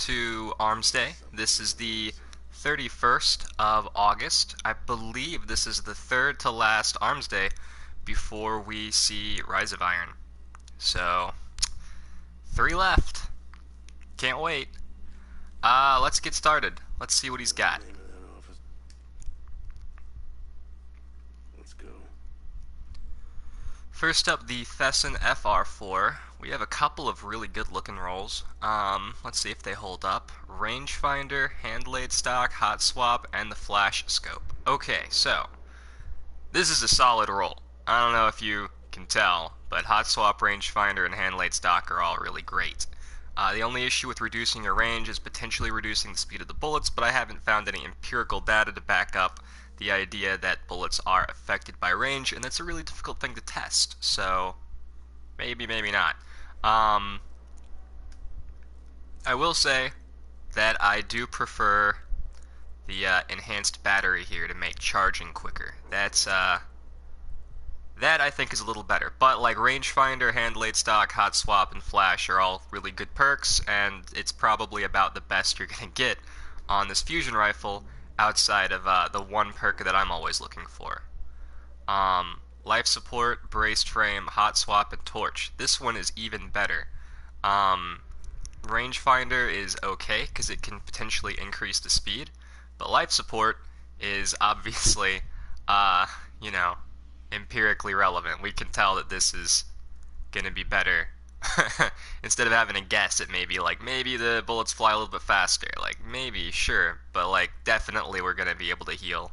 to Armsday. This is the 31st of August. I believe this is the third to last Armsday before we see Rise of Iron. So, 3 left. Can't wait. Let's get started. Let's see what he's got. First up, the Thesan FR4. We have a couple of really good looking rolls. Let's see if they hold up. Rangefinder, Hand-Laid Stock, Hot Swap, and the Flash Scope. Okay, so this is a solid roll. I don't know if you can tell, but Hot Swap, Rangefinder, and Hand-Laid Stock are all really great. The only issue with reducing your range is potentially reducing the speed of the bullets, but I haven't found any empirical data to back up the idea that bullets are affected by range, and that's a really difficult thing to test, so maybe, maybe not. I will say that I do prefer the enhanced battery here to make charging quicker. That I think is a little better, but like Rangefinder, Hand-Laid Stock, Hot Swap, and Flash are all really good perks, and it's probably about the best you're going to get on this fusion rifle outside of the one perk that I'm always looking for. Life Support, Braced Frame, Hot Swap, and Torch. This one is even better. Rangefinder is okay because it can potentially increase the speed, but Life Support is obviously, you know, empirically relevant. We can tell that this is gonna be better. Instead of having a guess, it may be like, maybe the bullets fly a little bit faster. Like, maybe, sure, but like, definitely we're gonna be able to heal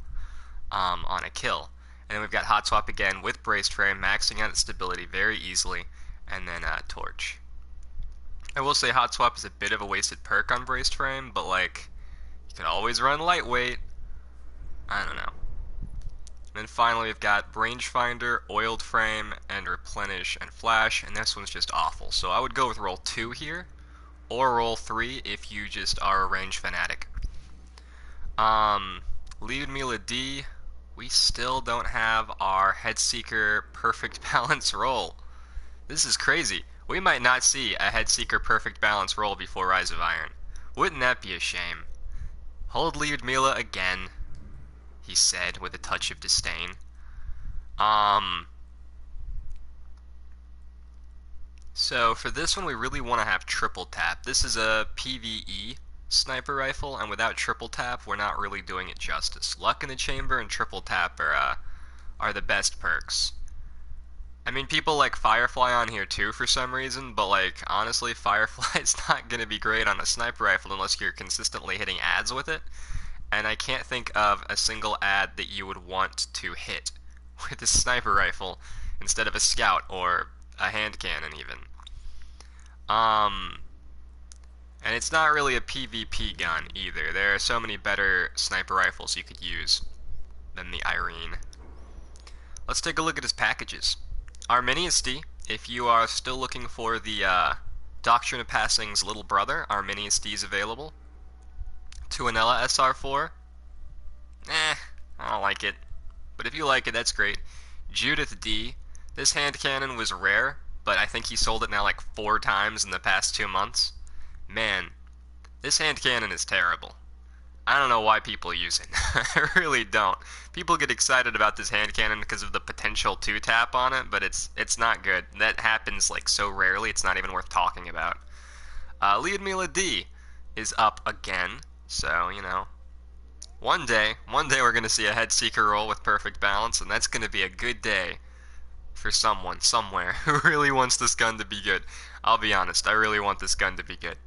on a kill. And then we've got Hot Swap again with Braced Frame, maxing out its stability very easily, and then Torch. I will say Hot Swap is a bit of a wasted perk on Braced Frame, but like, you can always run Lightweight. I don't know. And then finally we've got Rangefinder, Oiled Frame, and Replenish, and Flash, and this one's just awful. So I would go with roll 2 here, or roll 3 if you just are a range fanatic. Lead Mila D, we still don't have our Headseeker Perfect Balance roll. This is crazy. We might not see a Headseeker Perfect Balance roll before Rise of Iron. Wouldn't that be a shame? Hold Lead Mila again, he said with a touch of disdain. So for this one we really want to have triple tap. This is a PvE sniper rifle, and without triple tap we're not really doing it justice. Luck in the Chamber and triple tap are the best perks. I mean, people like Firefly on here too for some reason, but like, honestly, Firefly is not going to be great on a sniper rifle unless you're consistently hitting ads with it. And I can't think of a single ad that you would want to hit with a sniper rifle instead of a scout or a hand cannon even. And it's not really a PvP gun either. There are so many better sniper rifles you could use than the Irene. Let's take a look at his packages. Arminius D, if you are still looking for the Doctrine of Passing's little brother, Arminius D is available. Tuanella SR4, I don't like it, but if you like it, that's great. Judith D, this hand cannon was rare, but I think he sold it now like 4 times in the past 2 months. Man, this hand cannon is terrible. I don't know why people use it. I really don't. People get excited about this hand cannon because of the potential 2-tap on it, but it's not good. That happens like so rarely, it's not even worth talking about. Lead Mila D is up again. So, you know, one day we're going to see a Headseeker roll with Perfect Balance, and that's going to be a good day for someone, somewhere, who really wants this gun to be good. I'll be honest, I really want this gun to be good.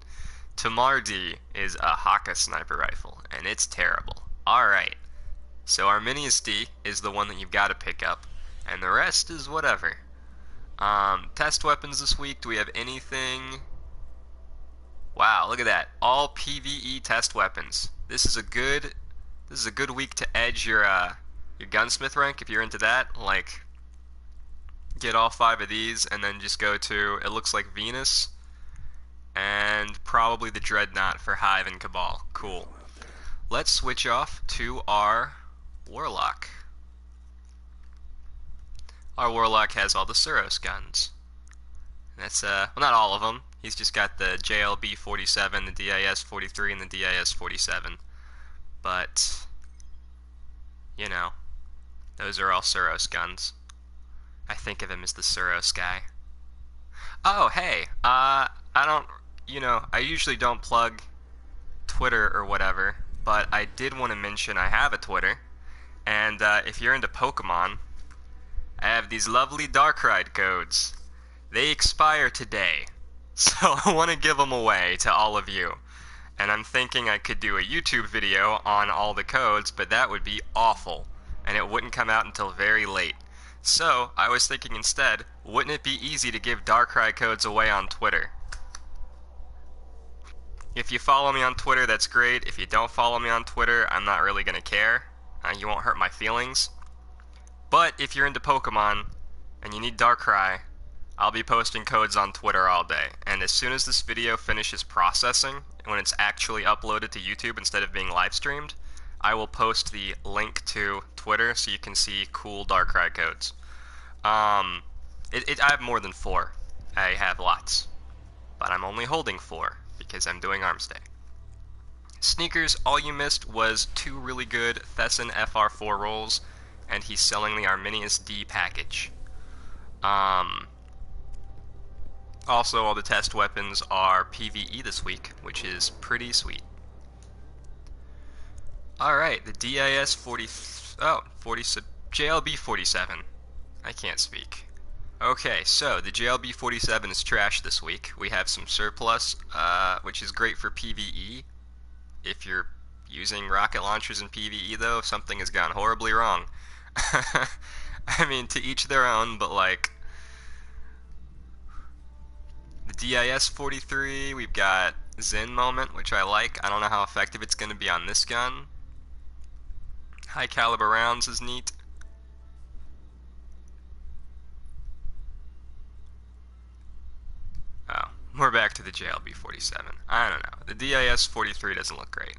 Tamar D is a Haka sniper rifle, and it's terrible. Alright, so Arminius D is the one that you've got to pick up, and the rest is whatever. Test weapons this week, do we have anything? Wow, look at that. All PvE test weapons. This is a good week to edge your gunsmith rank if you're into that. Like, get all 5 of these and then just go to, it looks like Venus, and probably the Dreadnought for Hive and Cabal. Cool. Let's switch off to our Warlock. Our Warlock has all the Suros guns. That's, well, not all of them. He's just got the JLB-47, the DIS-43, and the DIS-47. But, you know, those are all Suros guns. I think of him as the Suros guy. Oh, hey, I usually don't plug Twitter or whatever, but I did want to mention I have a Twitter, and if you're into Pokemon, I have these lovely Darkrai codes. They expire today, so I want to give them away to all of you. And I'm thinking I could do a YouTube video on all the codes, but that would be awful, and it wouldn't come out until very late. So, I was thinking instead, wouldn't it be easy to give Darkrai codes away on Twitter? If you follow me on Twitter, that's great. If you don't follow me on Twitter, I'm not really going to care. You won't hurt my feelings. But if you're into Pokemon, and you need Darkrai, I'll be posting codes on Twitter all day. And as soon as this video finishes processing, when it's actually uploaded to YouTube instead of being live streamed, I will post the link to Twitter so you can see cool Darkrai codes. I have more than 4. I have lots. But I'm only holding 4 because I'm doing Armsday. Sneakers, all you missed was 2 really good Thesan FR4 rolls, and he's selling the Arminius D package. Also, all the test weapons are PvE this week, which is pretty sweet. Alright, the JLB-47. I can't speak. Okay, so the JLB-47 is trash this week. We have some surplus, which is great for PvE. If you're using rocket launchers in PvE, though, something has gone horribly wrong. I mean, to each their own, but like, the DIS-43, we've got Zen Moment, which I like. I don't know how effective it's going to be on this gun. High caliber rounds is neat. Oh, we're back to the JLB-47. I don't know. The DIS-43 doesn't look great.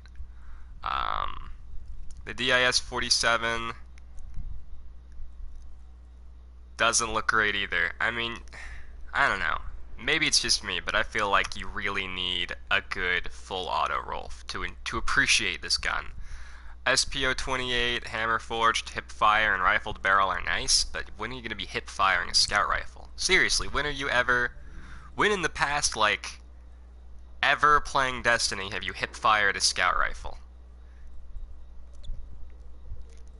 The DIS-47 doesn't look great either. I mean, I don't know. Maybe it's just me, but I feel like you really need a good full auto roll to appreciate this gun. SPO-28, hammer forged, hip fire, and rifled barrel are nice, but when are you going to be hip firing a scout rifle? Seriously, when in the past, like, ever playing Destiny have you hip fired a scout rifle?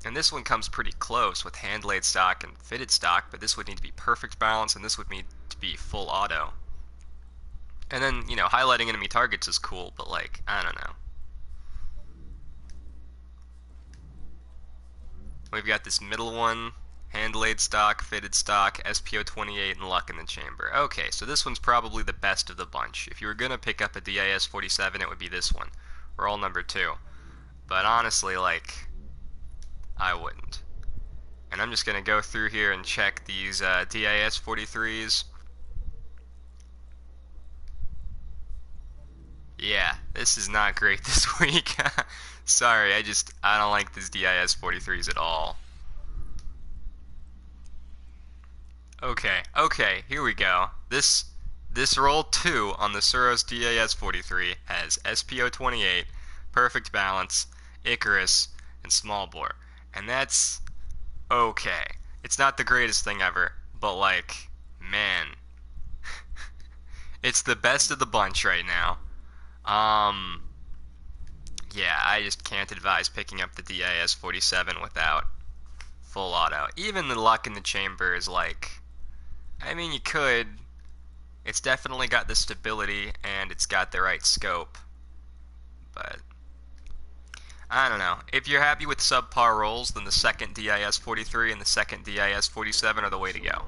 And this one comes pretty close with hand-laid stock and fitted stock, but this would need to be perfect balance, and this would need to be full auto. And then, highlighting enemy targets is cool, but like, I don't know. We've got this middle one, hand-laid stock, fitted stock, SPO-28, and luck in the chamber. Okay, so this one's probably the best of the bunch. If you were going to pick up a DIS-47, it would be this one. Roll number 2. But honestly, like, I wouldn't. And I'm just going to go through here and check these DIS-43s. Yeah, this is not great this week. Sorry, I don't like these DIS-43s at all. Okay, here we go. This roll 2 on the Suros DIS-43 has SPO-28, perfect balance, Icarus, and small bore. And that's okay. It's not the greatest thing ever, but like, man. It's the best of the bunch right now. Yeah, I just can't advise picking up the DIS-47 without full auto. Even the luck in the chamber is like, I mean, you could. It's definitely got the stability and it's got the right scope. But I don't know. If you're happy with subpar rolls, then the second DIS-43 and the second DIS-47 are the way to go.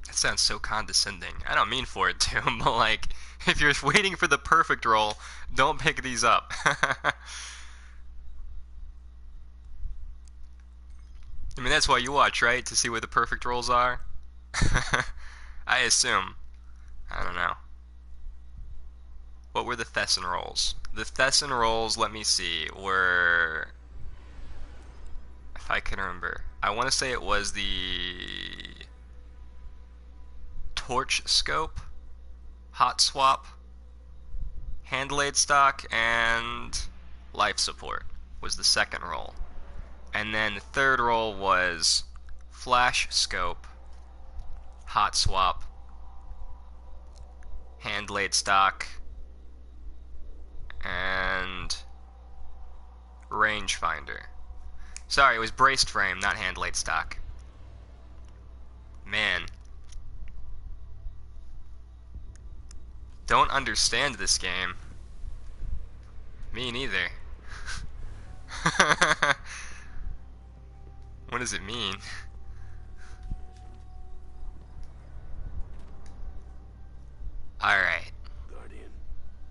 That sounds so condescending. I don't mean for it to, but like, if you're waiting for the perfect roll, don't pick these up. I mean, that's why you watch, right? To see where the perfect rolls are? I assume. I don't know. What were the Thesan rolls? The Thesan rolls, let me see, were... If I can remember. I want to say it was the... Torch Scope, hot swap, hand-laid stock, and life support was the second roll. And then the third roll was flash scope, hot swap, hand-laid stock, and rangefinder. Sorry, it was braced frame, not hand-laid stock. Man. Don't understand this game. Me neither. What does it mean? Alright.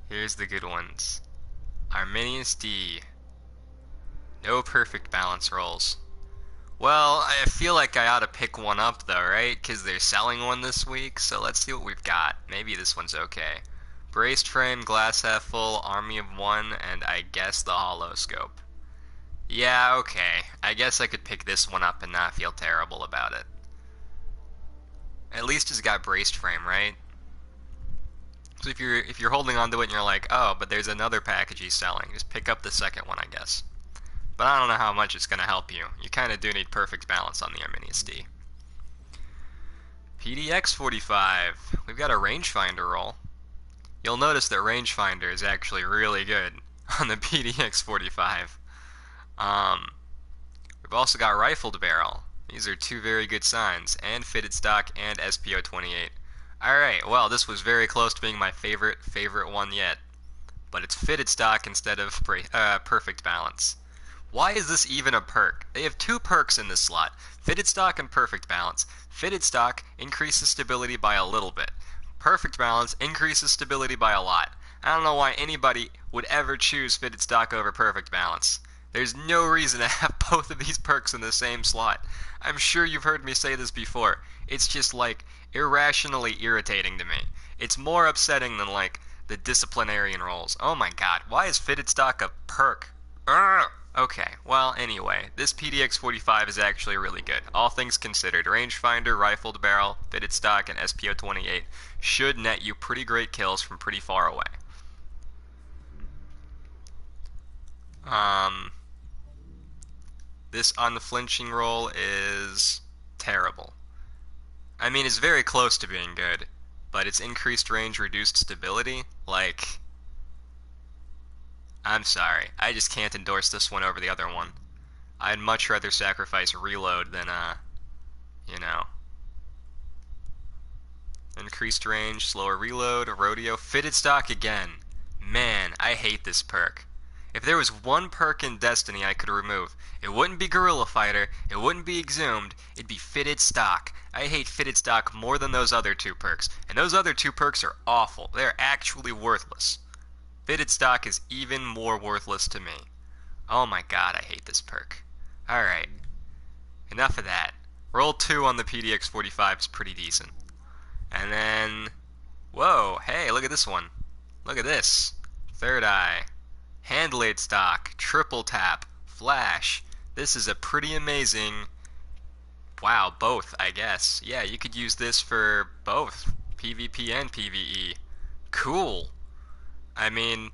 Here's the good ones. Arminius D. No perfect balance rolls. Well, I feel like I ought to pick one up though, right? Because they're selling one this week, so let's see what we've got. Maybe this one's okay. Braced frame, glass half full, army of one, and I guess the hollow scope. Yeah, okay. I guess I could pick this one up and not feel terrible about it. At least it's got braced frame, right? So if you're holding onto it and you're like, oh, but there's another package he's selling, just pick up the second one, I guess. But I don't know how much it's going to help you. You kind of do need perfect balance on the Arminius D. PDX45. We've got a rangefinder roll. You'll notice that rangefinder is actually really good on the PDX45. We've also got rifled barrel. These are two very good signs. And fitted stock and SPO28. Alright, well, this was very close to being my favorite one yet. But it's fitted stock instead of perfect balance. Why is this even a perk? They have two perks in this slot. Fitted stock and perfect balance. Fitted stock increases stability by a little bit. Perfect balance increases stability by a lot. I don't know why anybody would ever choose fitted stock over perfect balance. There's no reason to have both of these perks in the same slot. I'm sure you've heard me say this before. It's just like irrationally irritating to me. It's more upsetting than like the disciplinarian rolls. Oh my god, why is fitted stock a perk? Urgh! Okay, well anyway, this PDX45 is actually really good. All things considered, rangefinder, rifled barrel, fitted stock, and SPO28 should net you pretty great kills from pretty far away. This unflinching roll is terrible. I mean, it's very close to being good, but it's increased range, reduced stability, like... I'm sorry, I just can't endorse this one over the other one. I'd much rather sacrifice reload than, you know. Increased range, slower reload, rodeo, fitted stock again. Man, I hate this perk. If there was one perk in Destiny I could remove, it wouldn't be Guerrilla Fighter, it wouldn't be Exhumed, it'd be fitted stock. I hate fitted stock more than those other two perks, and those other two perks are awful. They're actually worthless. Fitted stock is even more worthless to me. Oh my god, I hate this perk. Alright, enough of that. Roll 2 on the PDX45 is pretty decent. And then, whoa, hey, look at this one. Look at this. Third eye. Hand-laid stock, triple tap, flash. This is a pretty amazing... Wow, both, I guess. Yeah, you could use this for both PvP and PvE. Cool. I mean,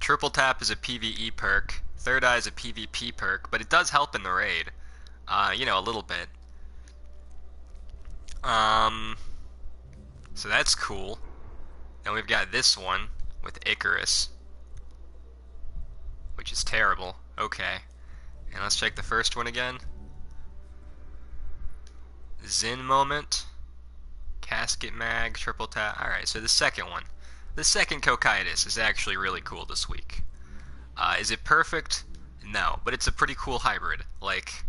triple tap is a PvE perk, third eye is a PvP perk, but it does help in the raid. You know, a little bit. So that's cool. Then we've got this one with Icarus, which is terrible. Okay. And let's check the first one again. Zen Moment, Casket Mag, triple tap. Alright, so the second one. The second Cocytus is actually really cool this week. Is it perfect? No, but it's a pretty cool hybrid. Like,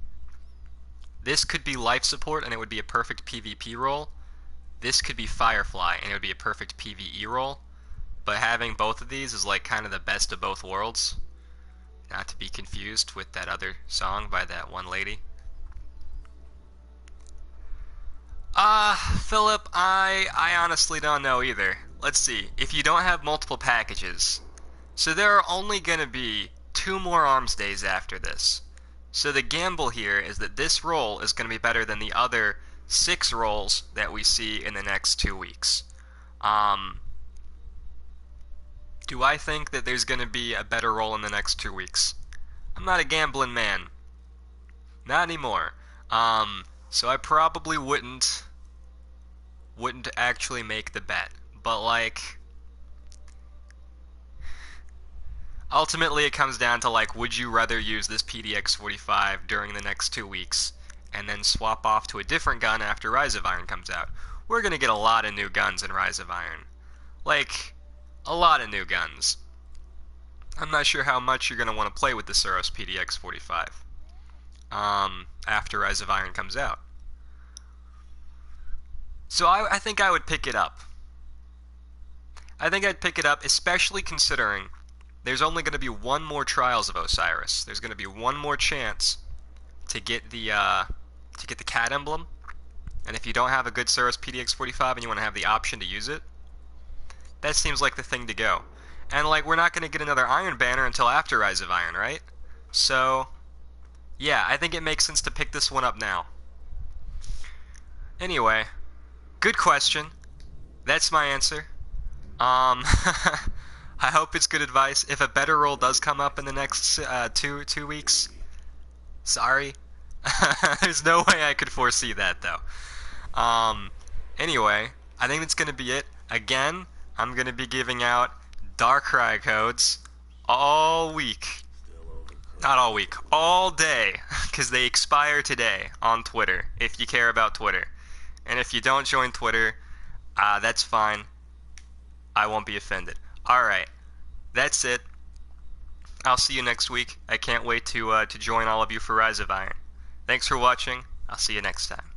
this could be life support and it would be a perfect PvP roll. This could be Firefly and it would be a perfect PvE roll. But having both of these is like kind of the best of both worlds. Not to be confused with that other song by that one lady. Philip, I honestly don't know either. Let's see, if you don't have multiple packages, so there are only going to be 2 more Armsdays after this. So the gamble here is that this roll is going to be better than the other 6 rolls that we see in the next 2 weeks. Do I think that there's going to be a better roll in the next 2 weeks? I'm not a gambling man. Not anymore. So I probably wouldn't actually make the bet. But, like, ultimately it comes down to, like, would you rather use this PDX-45 during the next 2 weeks and then swap off to a different gun after Rise of Iron comes out? We're going to get a lot of new guns in Rise of Iron. Like, a lot of new guns. I'm not sure how much you're going to want to play with the Suros PDX-45 after Rise of Iron comes out. So I think I would pick it up. I think I'd pick it up, especially considering there's only going to be one more Trials of Osiris. There's going to be one more chance to get the cat emblem. And if you don't have a good Suros PDX-45 and you want to have the option to use it, that seems like the thing to go. And, like, we're not going to get another Iron Banner until after Rise of Iron, right? So, yeah, I think it makes sense to pick this one up now. Anyway, good question. That's my answer. I hope it's good advice. If a better roll does come up in the next two weeks, sorry. There's no way I could foresee that, though. Anyway, I think that's going to be it. Again, I'm going to be giving out Darkrai codes all week. Not all week, all day, because they expire today on Twitter, if you care about Twitter. And if you don't join Twitter, that's fine. I won't be offended. Alright, that's it. I'll see you next week. I can't wait to join all of you for Rise of Iron. Thanks for watching. I'll see you next time.